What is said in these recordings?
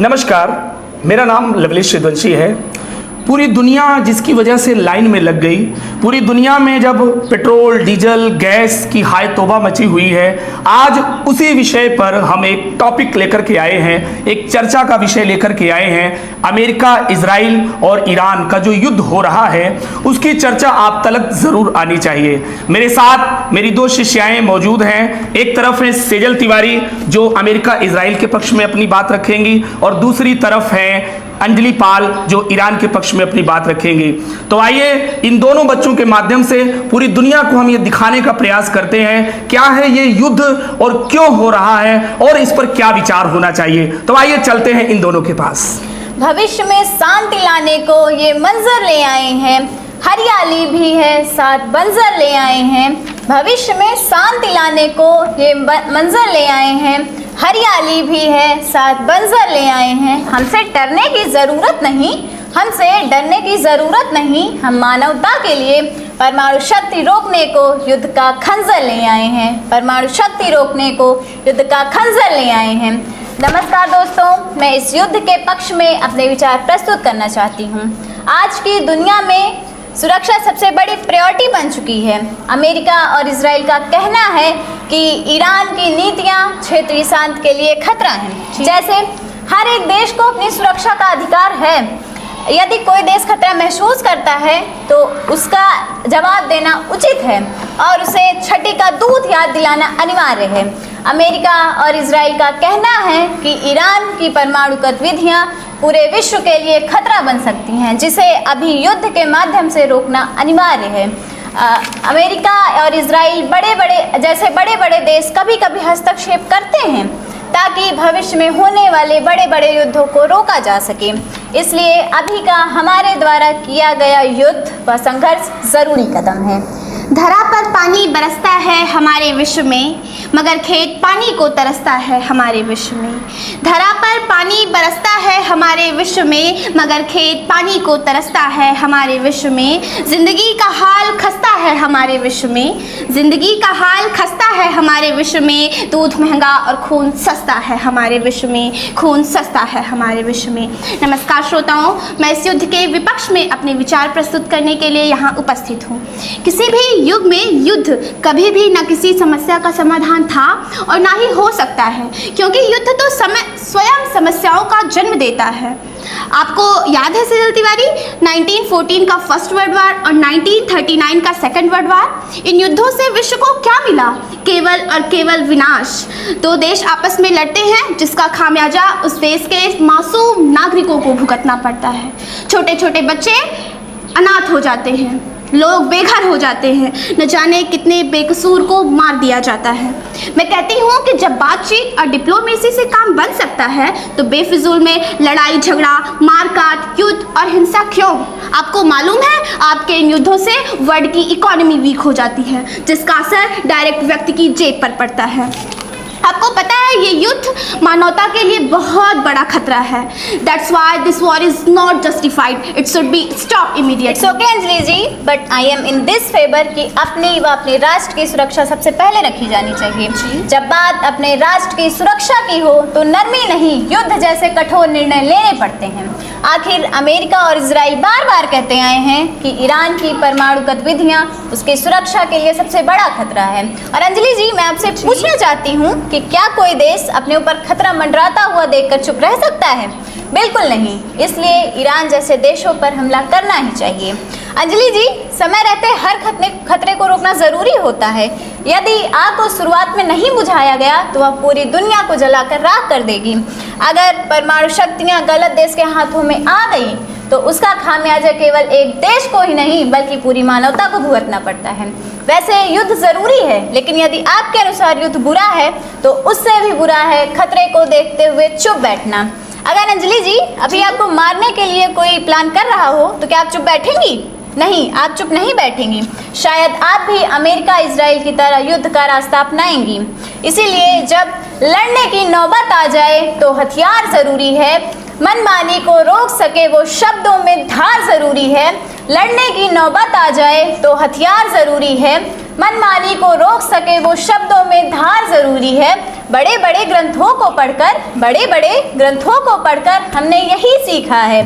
नमस्कार, मेरा नाम लवलेश शिववंशी है। पूरी दुनिया जिसकी वजह से लाइन में लग गई, पूरी दुनिया में जब पेट्रोल डीजल गैस की हाय तौबा मची हुई है, आज उसी विषय पर हम एक टॉपिक लेकर के आए हैं, एक चर्चा का विषय लेकर के आए हैं। अमेरिका, इजराइल और ईरान का जो युद्ध हो रहा है उसकी चर्चा आप तक जरूर आनी चाहिए। मेरे साथ मेरी दो शिष्याएं मौजूद हैं। एक तरफ है सेजल तिवारी जो अमेरिका इजराइल के पक्ष में अपनी बात रखेंगी, और दूसरी तरफ है अंजलि पाल जो ईरान के पक्ष में अपनी बात रखेंगे। तो आइए इन दोनों बच्चों के माध्यम से पूरी दुनिया को हम ये दिखाने का प्रयास करते हैं क्या है ये युद्ध और क्यों हो रहा है और इस पर क्या विचार होना चाहिए। तो आइए चलते हैं इन दोनों के पास। भविष्य में शांति लाने को ये मंजर ले आए हैं, हरियाली भी है साथ बंजर ले आए हैं। भविष्य में शांति लाने को ये मंजर ले आए हैं, हरियाली भी है साथ बंजर ले आए हैं। हमसे डरने की ज़रूरत नहीं, हमसे डरने की ज़रूरत नहीं। हम मानवता के लिए परमाणु शक्ति रोकने को युद्ध का खंजर ले आए हैं, परमाणु शक्ति रोकने को युद्ध का खंजर ले आए हैं। नमस्कार दोस्तों, मैं इस युद्ध के पक्ष में अपने विचार प्रस्तुत करना चाहती हूँ। आज की दुनिया में सुरक्षा सबसे बड़ी प्रायोरिटी बन चुकी है। अमेरिका और इजराइल का कहना है कि ईरान की नीतियां क्षेत्रीय शांति के लिए खतरा हैं। जैसे हर एक देश को अपनी सुरक्षा का अधिकार है। यदि कोई देश खतरा महसूस करता है तो उसका जवाब देना उचित है और उसे छठी का दूध याद दिलाना अनिवार्य है। अमेरिका और इजराइल का कहना है कि ईरान की परमाणु गतिविधियां पूरे विश्व के लिए खतरा बन सकती हैं, जिसे अभी युद्ध के माध्यम से रोकना अनिवार्य है। अमेरिका और इजराइल बड़े बड़े देश कभी कभी हस्तक्षेप करते हैं ताकि भविष्य में होने वाले बड़े बड़े युद्धों को रोका जा सके। इसलिए अभी का हमारे द्वारा किया गया युद्ध व संघर्ष जरूरी कदम है। धरा पर पानी बरसता है हमारे विश्व में, मगर खेत पानी को तरसता है हमारे विश्व में। धरा पर पानी बरसता है हमारे विश्व में, मगर खेत पानी को तरसता है हमारे विश्व में। जिंदगी का हाल खस्ता है हमारे विश्व में, जिंदगी का हाल खस्ता है हमारे विश्व में। दूध महंगा और खून सस्ता है हमारे विश्व में, खून सस्ता है हमारे विश्व में। नमस्कार श्रोताओं, मैं इस युद्ध के विपक्ष में अपने विचार प्रस्तुत करने के लिए यहाँ उपस्थित हूँ। किसी भी युग में युद्ध कभी भी न किसी समस्या का समाधान था और ना ही हो सकता है, क्योंकि युद्ध तो स्वयं समस्याओं का जन्म देता है। आपको याद है सेजल तिवारी, 1914 का फर्स्ट वर्ल्ड वार और 1939 का सेकंड वर्ल्ड वार। इन युद्धों से विश्व को क्या मिला? केवल और केवल विनाश। दो देश आपस में लड़ते हैं जिसका खामियाजा उस देश के मासूम नागरिकों को भुगतना पड़ता है। छोटे छोटे बच्चे अनाथ हो जाते हैं, लोग बेघर हो जाते हैं, न जाने कितने बेकसूर को मार दिया जाता है। मैं कहती हूँ कि जब बातचीत और डिप्लोमेसी से काम बन सकता है तो बेफिजूल में लड़ाई झगड़ा, मारकाट, युद्ध और हिंसा क्यों? आपको मालूम है, आपके इन युद्धों से वर्ल्ड की इकोनॉमी वीक हो जाती है, जिसका असर डायरेक्ट व्यक्ति की जेब पर पड़ता है। आपको पता है ये युद्ध मानवता के लिए बहुत बड़ा खतरा है। That's why this war is not justified. It should be stopped immediately. It's okay Anjali ji, but I am in this favor कि अपनी व अपने राष्ट्र की सुरक्षा सबसे पहले रखी जानी चाहिए। जब बात अपने राष्ट्र की सुरक्षा की हो तो नरमी नहीं, युद्ध जैसे कठोर निर्णय लेने पड़ते हैं। आखिर अमेरिका और इजराइल बार बार कहते आए हैं कि ईरान की परमाणु गतिविधियां उसकी सुरक्षा के लिए सबसे बड़ा खतरा है। और अंजलि जी, मैं आपसे पूछना चाहती हूँ कि क्या कोई देश अपने ऊपर खतरा मंडराता हुआ देखकर चुप रह सकता है? बिल्कुल नहीं। इसलिए ईरान जैसे देशों पर हमला करना ही चाहिए। अंजलि जी, समय रहते हर खतरे को रोकना ज़रूरी होता है। यदि आग को शुरुआत में नहीं बुझाया गया तो वह पूरी दुनिया को जलाकर राख कर देगी। अगर परमाणु शक्तियाँ गलत देश के हाथों में आ गई तो उसका खामियाजा केवल एक देश को ही नहीं बल्कि पूरी मानवता को भुगतना पड़ता है। वैसे युद्ध ज़रूरी है, लेकिन यदि आपके अनुसार युद्ध बुरा है तो उससे भी बुरा है खतरे को देखते हुए चुप बैठना। अगर अंजलि जी अभी आपको मारने के लिए कोई प्लान कर रहा हो तो क्या आप चुप बैठेंगी? नहीं, आप चुप नहीं बैठेंगी। शायद आप भी अमेरिका इजराइल की तरह युद्ध का रास्ता अपनाएंगी। इसीलिए जब लड़ने की नौबत आ जाए तो हथियार ज़रूरी है, मनमानी को रोक सके वो शब्दों में धार ज़रूरी है। लड़ने की नौबत आ जाए तो हथियार ज़रूरी है, मनमानी को रोक सके वो शब्दों में धार जरूरी है। बड़े बड़े ग्रंथों को पढ़कर हमने यही सीखा है,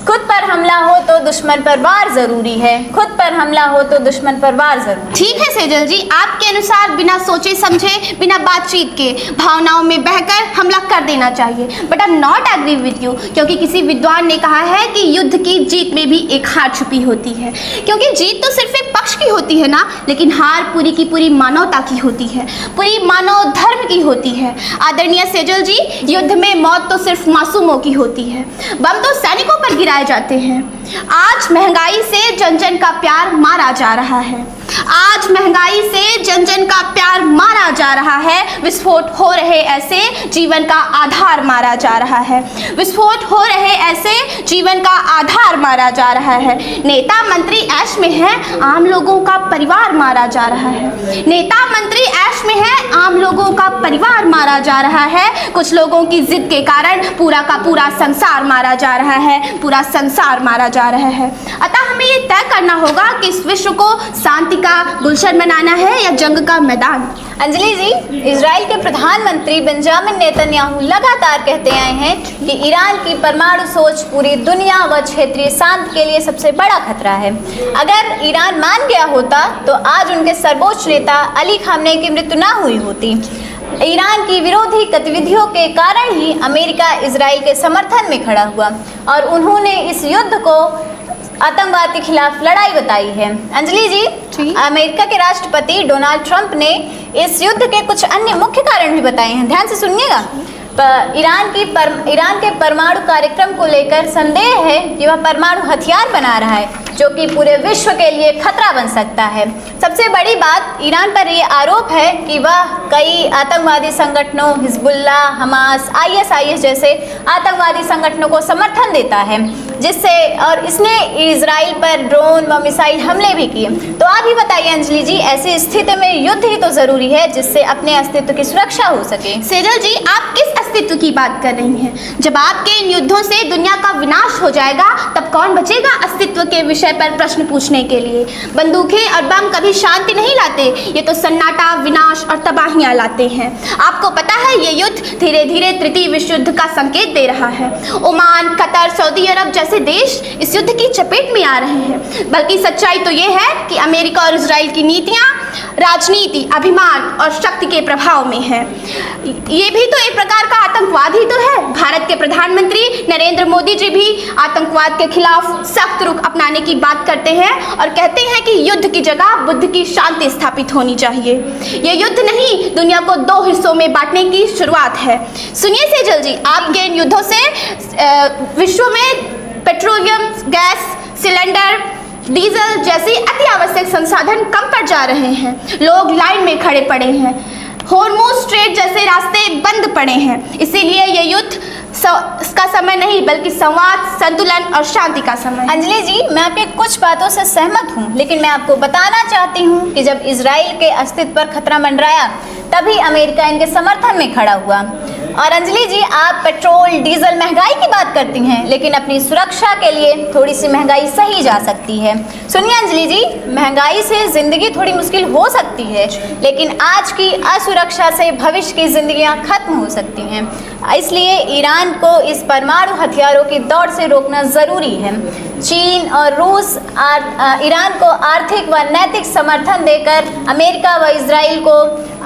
खुद पर हमला हो तो दुश्मन पर वार जरूरी है, खुद पर हमला हो तो दुश्मन पर वार जरूरी। ठीक है सेजल जी, आपके अनुसार बिना सोचे समझे, बिना बातचीत के भावनाओं में बहकर हमला कर देना चाहिए, but I am not agree with you, क्योंकि किसी विद्वान ने कहा है कि युद्ध की जीत में भी एक हार छुपी होती है। क्योंकि जीत तो सिर्फ एक पक्ष की होती है ना, लेकिन हार पूरी की पूरी मानवता की होती है, पूरी मानव धर्म की होती है। आदरणीय सेजल जी, युद्ध में मौत तो सिर्फ मासूमों की होती है, बम तो सैनिकों पर गिराए जाते हैं। आज महंगाई से जन जन का प्यार मारा जा रहा है, आज महंगाई से जन जन का प्यार मारा जा रहा है। विस्फोट हो रहे ऐसे जीवन का आधार मारा जा रहा है, विस्फोट हो रहे ऐसे जीवन का आधार मारा जा रहा है। नेता मंत्री ऐश में है, आम लोगों का परिवार मारा जा रहा है। नेता मंत्री ऐश में है, आम लोगों का परिवार मारा जा रहा है। कुछ लोगों की जिद के कारण पूरा का पूरा संसार मारा जा रहा है, पूरा संसार मारा जा रहा है। अतः हमें ये तय करना होगा कि इस विश्व को शांति का गुलशन बनाना है या जंग का मैदान। अंजलि जी, इजराइल के प्रधानमंत्री बेंजामिन नेतन्याहू लगातार कहते आए हैं कि ईरान की परमाणु सोच पूरी दुनिया व क्षेत्रीय शांति के लिए सबसे बड़ा खतरा है। अगर ईरान मान गया होता तो आज उनके सर्वोच्च नेता अली खामनेई की मृत्यु ना हुई होती। ईरान की विरोधी गतिविधियों के कारण ही अमेरिका इजराइल के समर्थन में खड़ा हुआ और उन्होंने इस युद्ध को आतंकवाद के खिलाफ लड़ाई बताई है। अंजलि जी, अमेरिका के राष्ट्रपति डोनाल्ड ट्रंप ने इस युद्ध के कुछ अन्य मुख्य कारण भी बताए हैं, ध्यान से सुनिएगा। ईरान के परमाणु कार्यक्रम को लेकर संदेह है कि वह परमाणु हथियार बना रहा है जो कि पूरे विश्व के लिए खतरा बन सकता है। सबसे बड़ी बात, ईरान पर ये आरोप है कि वह कई आतंकवादी संगठनों हिजबुल्लाह, हमास, आईएसआईएस जैसे आतंकवादी संगठनों को समर्थन देता है, जिससे और इसने इजराइल पर ड्रोन व मिसाइल हमले भी किए। तो आप ही बताइए अंजलि जी, ऐसी स्थिति में युद्ध ही तो जरूरी है जिससे अपने अस्तित्व की सुरक्षा हो सके। सेजल जी, आप किस अस्तित्व की बात कर रही हैं? जब आपके इन युद्धों से दुनिया का विनाश हो जाएगा तब कौन बचेगा अस्तित्व के विषय पर प्रश्न पूछने के लिए? बंदूकें और बम कभी शांति नहीं लाते, ये तो सन्नाटा, विनाश और तबाहियां लाते हैं। आपको पता है ये युद्ध धीरे धीरे तृतीय विश्व युद्ध का संकेत दे रहा है। ओमान, कतर, सऊदी अरब जैसे देश इस युद्ध की चपेट में आ रहे हैं। बल्कि सच्चाई तो ये है कि अमेरिका और इजराइल की नीतियां राजनीति, अभिमान और शक्ति के प्रभाव में है। ये भी तो एक प्रकार का आतंकवाद ही तो है। भारत के प्रधानमंत्री नरेंद्र मोदी जी भी आतंकवाद के खिलाफ सख्त रुख अपनाने की बात करते हैं और कहते हैं कि युद्ध की जगह बुद्ध की शांति स्थापित होनी चाहिए। ये युद्ध नहीं, दुनिया को दो हिस्सों में बांटने की शुरुआत है। सुनिए सेजल जी, आपके इन युद्धों से विश्व में पेट्रोलियम, गैस सिलेंडर, डीजल जैसे अति आवश्यक संसाधन कम पड़ जा रहे हैं। लोग लाइन में खड़े पड़े हैं, हॉर्मुज़ स्ट्रेट जैसे रास्ते बंद पड़े हैं। इसीलिए ये युद्ध का समय नहीं बल्कि संवाद, संतुलन और शांति का समय। अंजलि जी, मैं आपके कुछ बातों से सहमत हूँ, लेकिन मैं आपको बताना चाहती हूँ कि जब इजराइल के अस्तित्व पर खतरा मंडराया तभी अमेरिका इनके समर्थन में खड़ा हुआ। और अंजलि जी, आप पेट्रोल डीजल महंगाई की बात करती हैं, लेकिन अपनी सुरक्षा के लिए थोड़ी सी महंगाई सही जा सकती है। सुनिए अंजलि जी, महंगाई से जिंदगी थोड़ी मुश्किल हो सकती है, लेकिन आज की असुरक्षा से भविष्य की जिंदगियां खत्म हो सकती हैं। इसलिए ईरान को इस परमाणु हथियारों की दौड़ से रोकना ज़रूरी है। चीन और रूस ईरान को आर्थिक व नैतिक समर्थन देकर अमेरिका व इजराइल को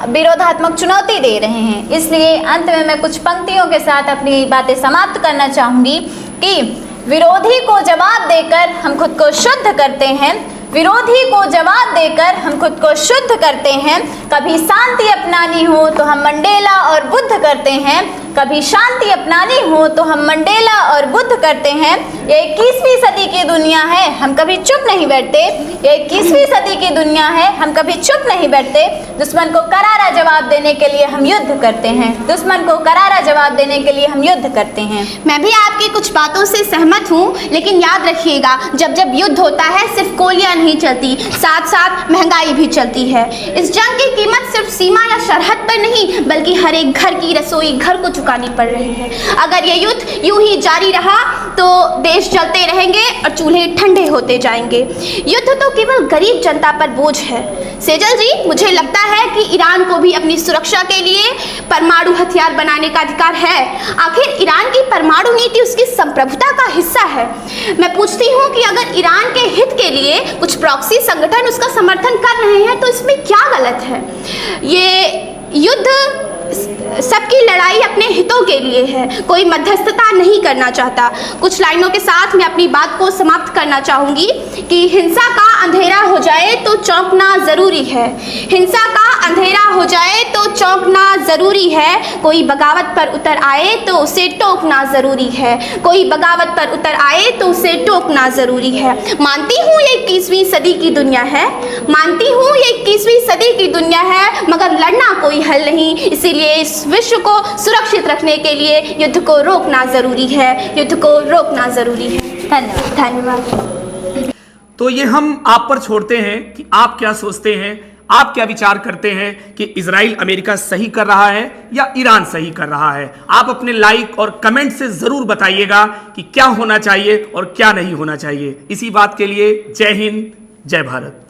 विरोधात्मक चुनौती दे रहे हैं। इसलिए अंत में मैं कुछ पंक्तियों के साथ अपनी बातें समाप्त करना चाहूँगी कि विरोधी को जवाब देकर हम खुद को शुद्ध करते हैं, विरोधी को जवाब देकर हम खुद को शुद्ध करते हैं। कभी शांति अपनानी हो तो हम मंडेला और बुद्ध करते हैं, कभी शांति अपनानी हो तो हम मंडेला और बुद्ध करते हैं। ये 21वीं सदी की दुनिया है, हम कभी चुप नहीं बैठते। ये 21वीं सदी की दुनिया है, हम कभी चुप नहीं बैठते। दुश्मन को करारा जवाब देने के लिए हम युद्ध करते हैं, दुश्मन को करारा जवाब देने के लिए हम युद्ध करते हैं। मैं भी आपकी कुछ बातों से सहमत हूँ, लेकिन याद रखिएगा, जब जब युद्ध होता है सिर्फ गोलियां नहीं चलती, साथ साथ महंगाई भी चलती है। इस जंग की कीमत सिर्फ सीमा या सरहद पर नहीं बल्कि हर एक घर की रसोई घर को चुकानी पड़ रही है। अगर ये युद्ध यूं ही जारी रहा तो देश जलते रहेंगे और चूल्हे ठंडे होते जाएंगे। युद्ध तो केवल गरीब जनता पर बोझ है। सेजल जी, मुझे लगता है कि ईरान को भी अपनी सुरक्षा के लिए परमाणु हथियार बनाने का अधिकार है। आखिर ईरान की परमाणु नीति उसकी संप्रभुता का हिस्सा है। मैं पूछती हूँ कि अगर ईरान के हित के लिए कुछ प्रॉक्सी संगठन उसका समर्थन कर रहे हैं तो इसमें क्या गलत है? ये युद्ध सबकी लड़ाई अपने हितों के लिए है, कोई मध्यस्थता नहीं करना चाहता। कुछ लाइनों के साथ मैं अपनी बात को समाप्त करना चाहूँगी कि हिंसा का अंधेरा हो जाए तो चौंकना ज़रूरी है। हिंसा का अंधेरा हो जाए तो चौंकना ज़रूरी है। कोई बगावत पर उतर आए तो उसे टोकना ज़रूरी है। कोई बगावत पर उतर आए तो उसे टोकना ज़रूरी है। मानती हूँ ये 21वीं सदी की दुनिया है, मानती हूँ ये 21वीं सदी की दुनिया है, मगर लड़ना कोई हल नहीं। इसीलिए इस विश्व को सुरक्षित रखने के लिए युद्ध को रोकना ज़रूरी है, युद्ध को रोकना ज़रूरी है। धन्यवाद। धन्यवाद। तो ये हम आप पर छोड़ते हैं कि आप क्या सोचते हैं, आप क्या विचार करते हैं कि इजराइल अमेरिका सही कर रहा है या ईरान सही कर रहा है। आप अपने लाइक और कमेंट से जरूर बताइएगा कि क्या होना चाहिए और क्या नहीं होना चाहिए। इसी बात के लिए जय हिंद, जय भारत।